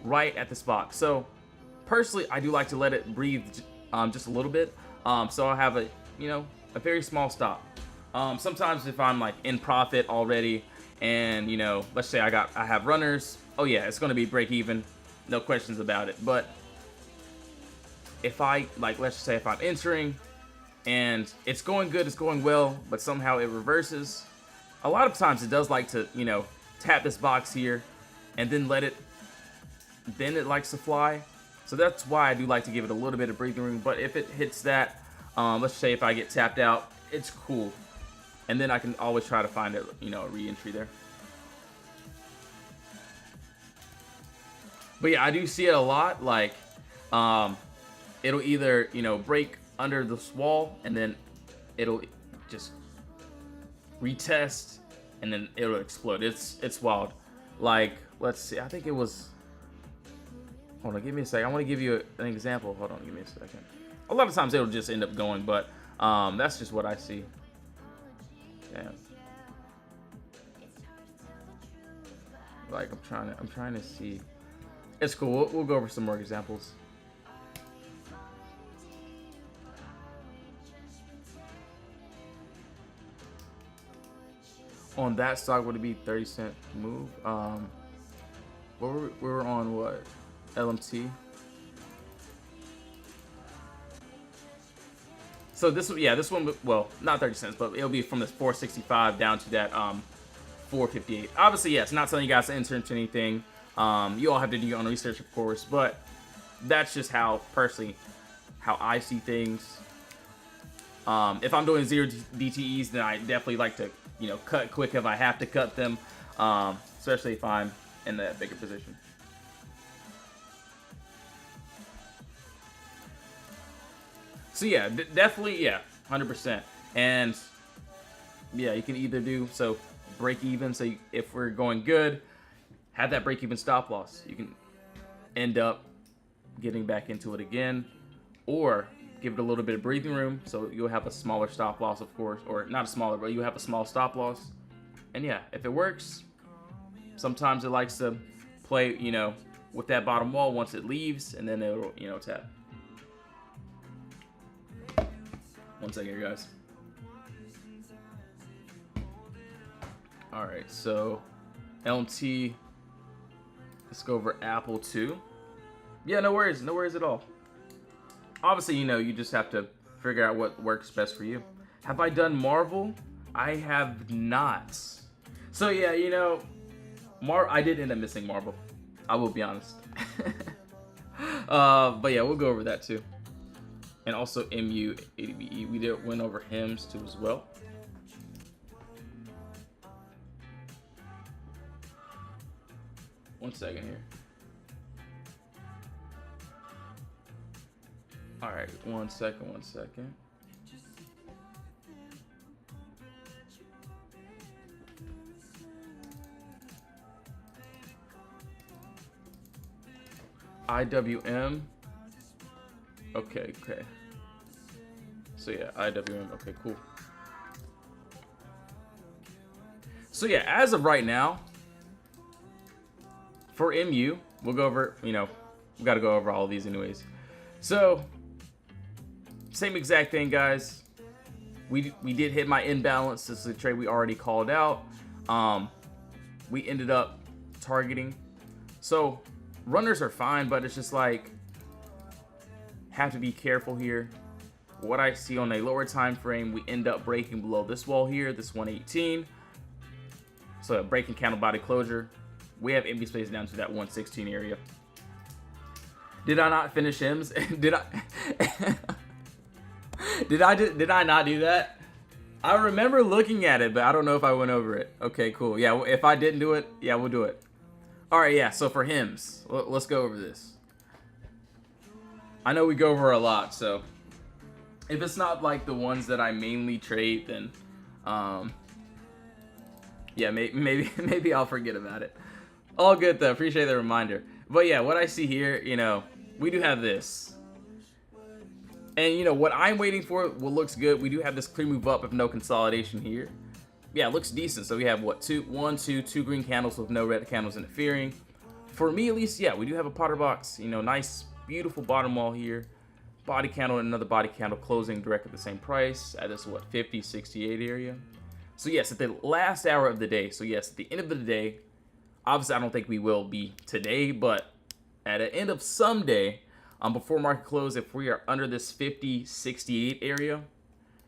right at this box. So personally, I do like to let it breathe just a little bit. So I'll have a, you know, a very small stop. Sometimes if I'm like in profit already, and you know, let's say I have runners, oh yeah, it's going to be break even, no questions about it. But if I, like, let's just say if I'm entering and it's going good, it's going well, but somehow it reverses, a lot of times it does like to, tap this box here and then then it likes to fly. So that's why I do like to give it a little bit of breathing room. But if it hits that, let's say if I get tapped out, it's cool. And then I can always try to find a re-entry there. But yeah, I do see it a lot. Like, it'll either, break under this wall and then it'll just retest and then it'll explode. It's wild. Like, let's see. I think it was. Hold on, give me a second. I want to give you an example. Hold on, give me a second. A lot of times it'll just end up going, but that's just what I see. Damn. Like I'm trying to see. It's cool. We'll go over some more examples. On that stock, would it be 30-cent move? We were on what? LMT. So this one, well, not 30 cents, but it'll be from this 465 down to that 458. Obviously, yeah, it's not telling you guys to enter into anything. You all have to do your own research, of course, but that's just how I see things. If I'm doing zero DTEs, then I definitely like to, cut quick if I have to cut them, especially if I'm in that bigger position. So yeah, definitely, yeah, 100%. And yeah, you can either do so break even. So if we're going good, have that break even stop loss. You can end up getting back into it again, or give it a little bit of breathing room. So you'll have a smaller stop loss, of course, or not a smaller, but you have a small stop loss. And yeah, if it works, sometimes it likes to play, with that bottom wall once it leaves, and then it'll, tap. One second here, guys. Alright, so LMT. Let's go over Apple 2. Yeah, no worries at all. Obviously, you just have to figure out what works best for you. Have I done Marvel? I have not. So yeah, I did end up missing Marvel. I will be honest. But yeah, we'll go over that too. And also MU ADBE. We went over HIMS too as well. One second here. All right, one second. IWM. Okay. So yeah, IWM. Okay, cool. So yeah, as of right now, for MU, we'll go over, we got to go over all of these anyways. So, same exact thing, guys. We did hit my imbalance. This is a trade we already called out. We ended up targeting. So, runners are fine, but it's just like, have to be careful here. What I see on a lower time frame, we end up breaking below this wall here, this 118. So, breaking candle body closure. We have empty space down to that 116 area. Did I not finish HIMS? Did I not do that? I remember looking at it, but I don't know if I went over it. Okay, cool. Yeah, if I didn't do it, yeah, we'll do it. All right, yeah. So for HIMS, let's go over this. I know we go over a lot, so if it's not like the ones that I mainly trade, then yeah, maybe I'll forget about it. All good though. Appreciate the reminder. But yeah, what I see here, we do have this. And what I'm waiting for, what looks good, we do have this clear move up with no consolidation here. Yeah, it looks decent. So we have what, two green candles with no red candles interfering. For me at least, yeah, we do have a Potter box. Nice, beautiful bottom wall here. Body candle and another body candle closing directly at the same price at this 50, 68 area. So yes, at the last hour of the day. So yes, at the end of the day, obviously I don't think we will be today, but at the end of some day, before market close, if we are under this 50, 68 area,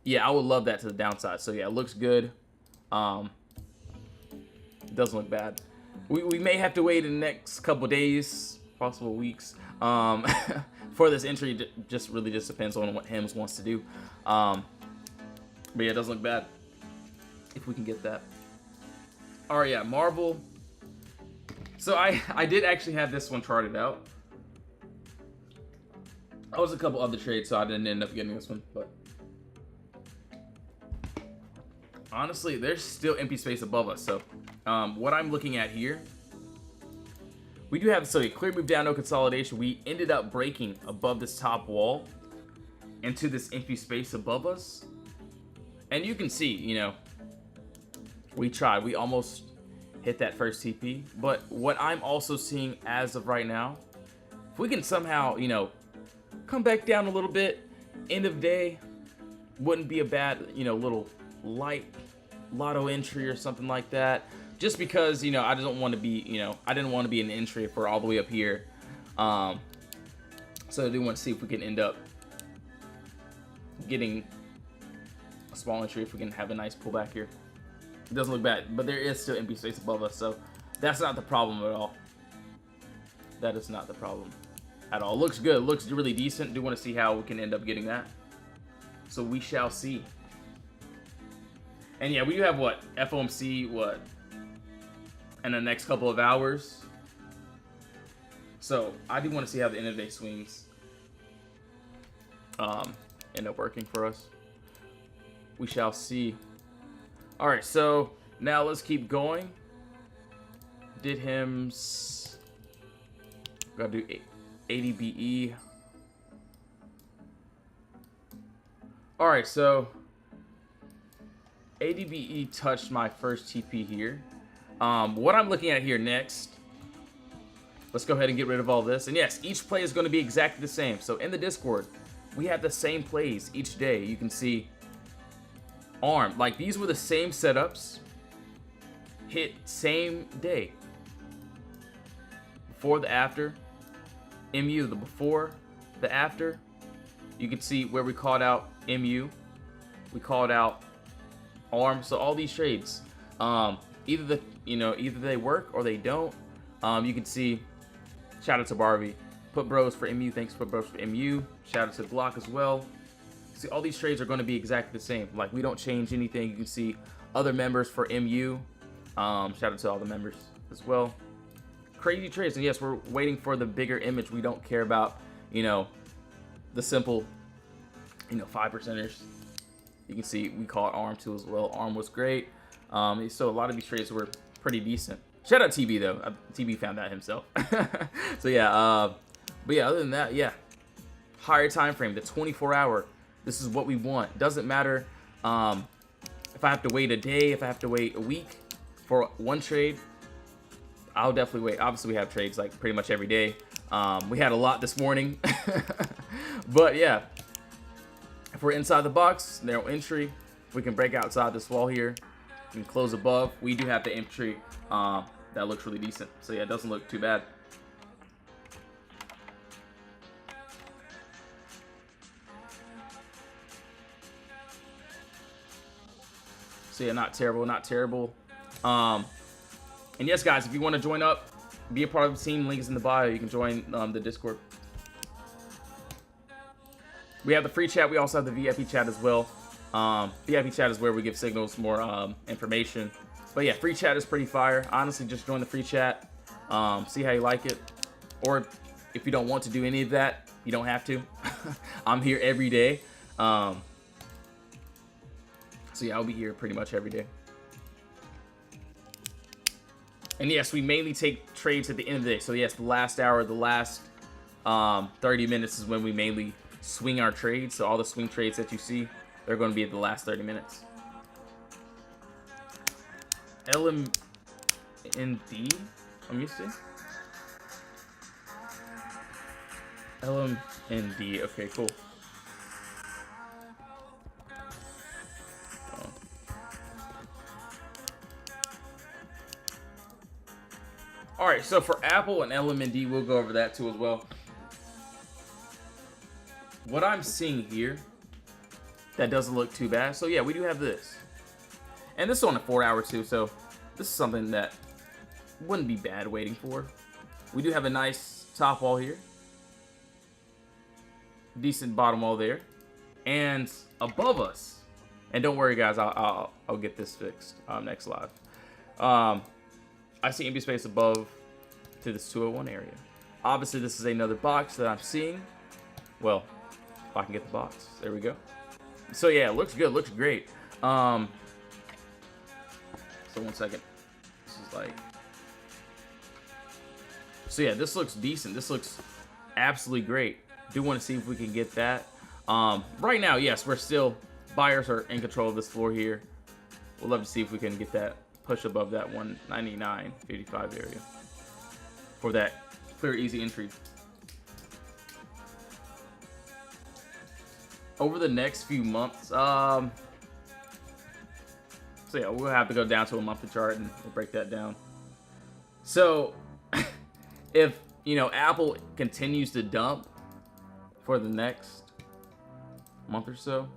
yeah, I would love that to the downside. So yeah, it looks good. It doesn't look bad. We may have to wait in the next couple days, possible weeks, for this entry. Just really just depends on what Hims wants to do. But yeah, it doesn't look bad if we can get that. All right, yeah, Marvel. So I did actually have this one charted out. I was a couple other trades, so I didn't end up getting this one. But honestly, there's still empty space above us. So what I'm looking at here, we do have a clear move down, no consolidation. We ended up breaking above this top wall into this empty space above us. And you can see, you know, we tried. We almost hit that first TP. But what I'm also seeing as of right now, if we can somehow, you know, come back down a little bit, end of day, wouldn't be a bad, you know, little light lotto entry or something like that. Just because, you know, I don't want to be, you know, I didn't want to be an entry if we're all the way up here. So I do want to see if we can end up getting a small entry, if we can have a nice pullback here. It doesn't look bad, but there is still empty space above us, so that's not the problem at all. That is not the problem at all. Looks good, looks really decent. Do want to see how we can end up getting that. So we shall see. And yeah, we do have what? FOMC, what? In the next couple of hours. So I do want to see how the end of the day swings end up working for us. We shall see. All right, so now let's keep going. Did Hims. Gotta do ADBE. All right, so ADBE touched my first TP here. What I'm looking at here next, let's go ahead and get rid of all this. And yes, each play is going to be exactly the same. So in the Discord, we have the same plays each day. You can see ARM, like these were the same setups, hit same day. Before, the after, MU, the before, the after. You can see where we called out MU, we called out ARM. So all these trades, either they work or they don't. You can see, shout out to Barbie, Put Bros for MU, thanks Put Bros for MU. Shout out to Glock as well. See, all these trades are going to be exactly the same. Like, we don't change anything. You can see other members for MU. Shout out to all the members as well. Crazy trades. And yes, we're waiting for the bigger image. We don't care about, you know, the simple, you know, 5%ers. You can see we call it ARM too as well. ARM was great. So a lot of these trades were pretty decent. Shout out TB though. TB found that himself. So yeah, but yeah, other than that, yeah. Higher time frame, the 24-hour. This is what we want. Doesn't matter if I have to wait a day, if I have to wait a week for one trade, I'll definitely wait. Obviously, we have trades like pretty much every day. We had a lot this morning. But yeah, if we're inside the box, narrow entry, if we can break outside this wall here and close above, we do have the entry that looks really decent. So yeah, it doesn't look too bad. So yeah, not terrible, not terrible. And yes, guys, if you want to join up, be a part of the team, link is in the bio. You can join the Discord. We have the free chat. We also have the VIP chat as well. VIP chat is where we give signals more information. But yeah, free chat is pretty fire. Honestly, just join the free chat. See how you like it. Or if you don't want to do any of that, you don't have to. I'm here every day. So yeah, I'll be here pretty much every day. And yes, we mainly take trades at the end of the day. So yes, the last hour, the last 30 minutes is when we mainly swing our trades. So all the swing trades that you see, they're going to be at the last 30 minutes. LMND, let me see. LMND, okay, cool. All right, so for Apple and LMND, we'll go over that too as well. What I'm seeing here, that doesn't look too bad. So yeah, we do have this. And this is on a 4-hour too, so this is something that wouldn't be bad waiting for. We do have a nice top wall here. Decent bottom wall there. And above us, and don't worry guys, I'll get this fixed next live. I see empty space above to this 201 area. Obviously this is another box that I'm seeing. Well, if I can get the box. There we go. So yeah, it looks good, looks great. So 1 second. This is like, so yeah, this looks decent. This looks absolutely great. Do want to see if we can get that. Right now, yes, we're still, buyers are in control of this floor here. We'll love to see if we can get that push above that 199.55 area for that clear, easy entry. Over the next few months, so yeah, we'll have to go down to a monthly chart and we'll break that down. So if, you know, Apple continues to dump for the next month or so,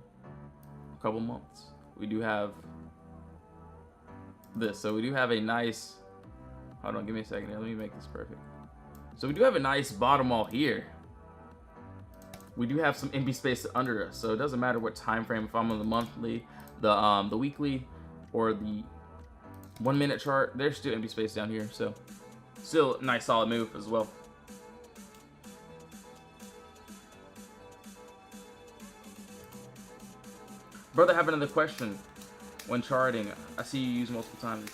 a couple months, we do have this. So we do have a nice, hold on, give me a second here. Let me make this perfect. So we do have a nice bottom wall here. We do have some empty space under us, so it doesn't matter what time frame. If I'm on the monthly, the weekly, or the 1 minute chart, there's still empty space down here. So still a nice solid move as well. Brother, I have another question. When charting, I see you use multiple times.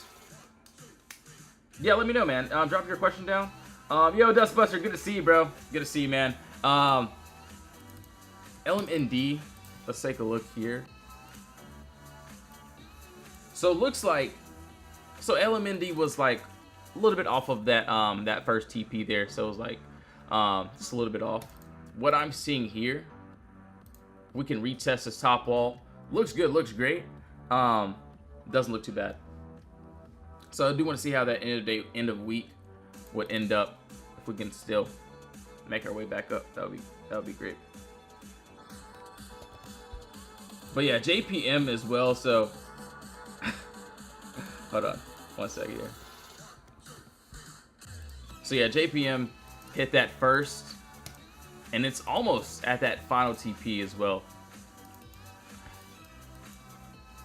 Yeah, let me know, man. Drop your question down. Yo, Dustbuster, good to see you, bro. Good to see you, man. LMND, let's take a look here. So it looks like, so LMND was like a little bit off of that that first TP there. So it was like just a little bit off. What I'm seeing here, we can retest this top wall. Looks good, looks great. Doesn't look too bad. So I do want to see how that end of day, end of week would end up. If we can still make our way back up, that would be great. But yeah, JPM as well. So hold on 1 second here. So yeah, JPM hit that first, and it's almost at that final TP as well.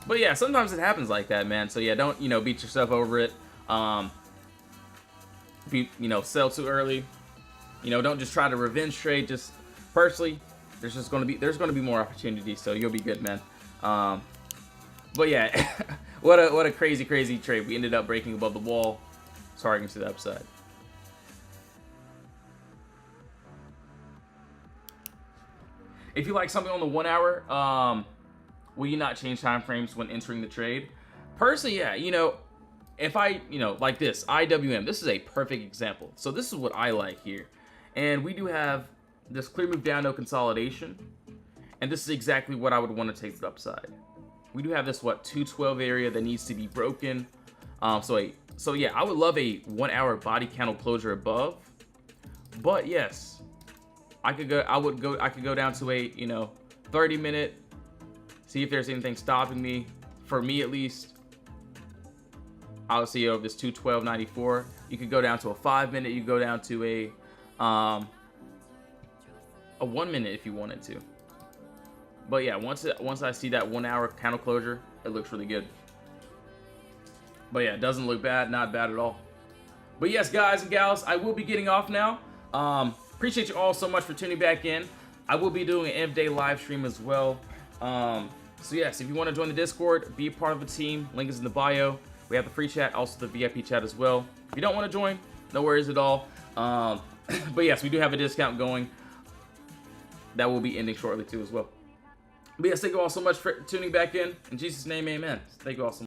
But yeah, sometimes it happens like that, man. So yeah, don't, you know, beat yourself over it. If you know, sell too early, you know, don't just try to revenge trade. Just personally, there's going to be more opportunities, so you'll be good, man. But yeah, what a crazy trade. We ended up breaking above the wall, targeting to the upside. If you like something on the 1 hour, will you not change time frames when entering the trade? Personally, yeah, you know, if I, you know, like this, IWM, this is a perfect example. So this is what I like here. And we do have this clear move down, no consolidation. And this is exactly what I would want to take to the upside. We do have this, what, 212 area that needs to be broken. So yeah, I would love a 1 hour body candle closure above. But yes, I could go down to a, you know, 30-minute, see if there's anything stopping me. For me, at least, obviously, of this 212.94, you could go down to a 5-minute. You could go down to a 1 minute if you wanted to. But yeah, once I see that 1 hour candle closure, it looks really good. But yeah, it doesn't look bad, not bad at all. But yes, guys and gals, I will be getting off now. Appreciate you all so much for tuning back in. I will be doing an end of day live stream as well. So yes, if you want to join the Discord, be a part of the team, link is in the bio. We have the free chat, also the VIP chat as well. If you don't want to join, no worries at all. But yes, we do have a discount going. That will be ending shortly too as well. But yes, thank you all so much for tuning back in. In Jesus' name, amen. Thank you all so much.